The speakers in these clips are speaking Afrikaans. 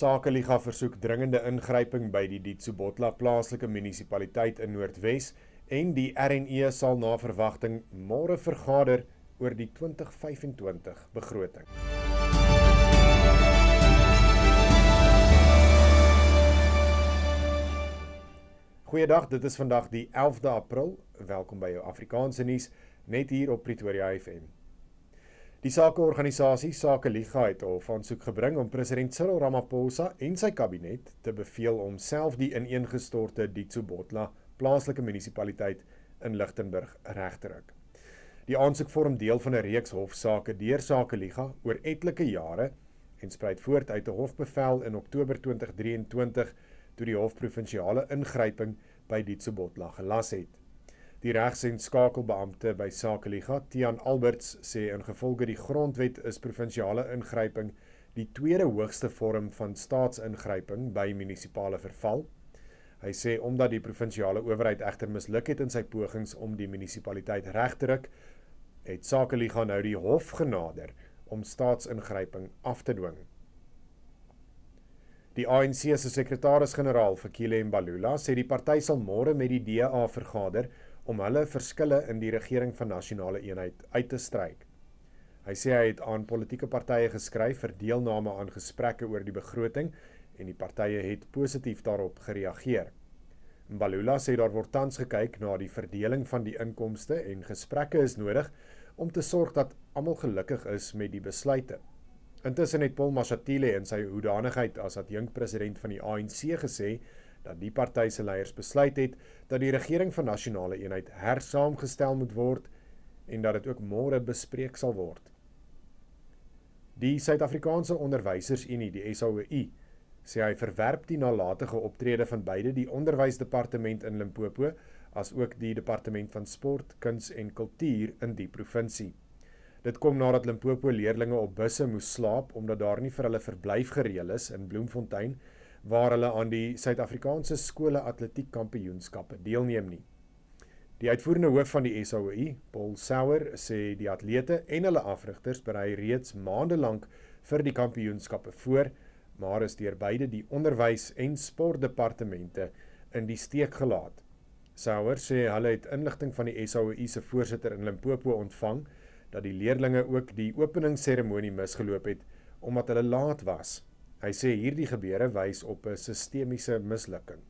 Sakeliga versoek dringende ingryping by die Ditsobotla plaaslike munisipaliteit in Noordwes en die RNE sal na verwagting môre vergader oor die 2025 begroting. Goeiedag, dit is vandag die 11de April. Welkom by jou Afrikaanse nuus, net hier op Pretoria FM. Die sakeorganisasie Sakeliga het 'n hofaansoek gebring om president Cyril Ramaphosa en sy kabinet te beveel om self die ineengestorte Ditsobotla plaaslike munisipaliteit in Lichtenburg reg te ruk. Die aansoek vorm deel van 'n reeks hofsaake deur Sakeliga oor etlike jare en spruit voort uit 'n hofbevel in Oktober 2023 toe die hof provinsiale ingryping by Ditsobotla gelas het. Die regs- en skakelbeampte by Sakeliga, Tiaan Alberts, sê ingevolge die grondwet is provinsiale ingryping die tweede hoogste vorm van staatsingryping by munisipale verval. Hy sê omdat die provinsiale owerheid egter misluk het in sy pogings om die munisipaliteit reg te ruk, het Sakeliga nou die hof genader om staatsingryping af te dwing. Die ANC se sekretaris-generaal Fikile Mbalula sê die party sal môre met die DA vergader om hulle verskille in die regering van nasionale eenheid uit te stryk. Hy sê hy het aan politieke partye geskryf vir deelname aan gesprekke oor die begroting en die partye het positief daarop gereageer. Mbalula sê daar word tans gekyk na die verdeling van die inkomste en gesprekke is nodig om te sorg dat almal gelukkig is met die besluite. Intussen het Paul Mashatile in sy hoedanigheid as adjunkpresident van die ANC gesê dat die party se leiers besluit het dat die regering van nasionale eenheid hersaamgestel moet word en dat dit ook môre bespreek sal word. Die Suid-Afrikaanse Onderwysersunie, die SAOI, sê hy verwerp die nalatige optrede van beide die onderwysdepartement in Limpopo as ook die departement van sport, kuns en kultuur in die provinsie. Dit kom nadat Limpopo leerlinge op busse moes slaap omdat daar nie vir hulle verblyf gereël is in Bloemfontein waar hulle aan die Suid-Afrikaanse skole atletiek kampioenskappe deelneem nie. Die uitvoerende hoof van die SAOI, Paul Sauer, sê die atlete en hulle afrigters berei reeds maande lank vir die kampioenskappe voor, maar is deur beide die onderwys- en sportdepartemente in die steek gelaat. Sauer sê hulle het inligting van die SAOI se voorsitter in Limpopo ontvang dat die leerlinge ook die openingsseremonie misgeloop het omdat hulle laat was. Hy sê hierdie gebeure wys op 'n sistemiese mislukking.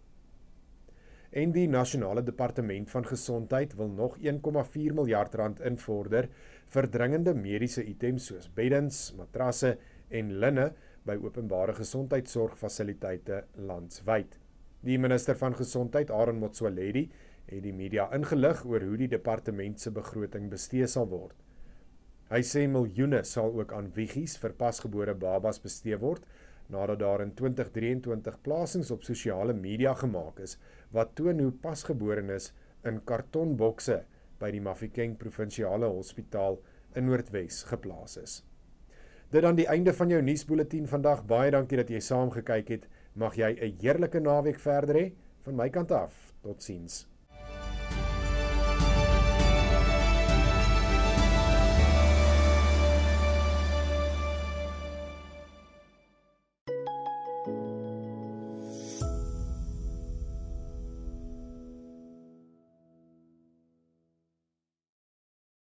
En die Nasionale Departement van Gesondheid wil nog 1,4 miljard rand invorder vir dringende mediese items soos beddens, matrasse en linne by openbare gesondheidsorgfasiliteite landwyd. Die minister van Gesondheid, Aaron Motsoaledi, het die media ingelig oor hoe die departement se begroting bestee sal word. Hy sê miljoene sal ook aan wiggies vir pasgebore babas bestee word, nadat daar in 2023 plasings op sosiale media gemaak is, wat toon hoe pasgeborenes in kartonbokse by die Mafikeng Provinsiale Hospitaal in Noordwes geplaas is. Dit aan die einde van jou nuusbulletin vandag. Baie dankie dat jy saam gekyk het. Mag jy 'n heerlike naweek verder hê. Van my kant af, totsiens.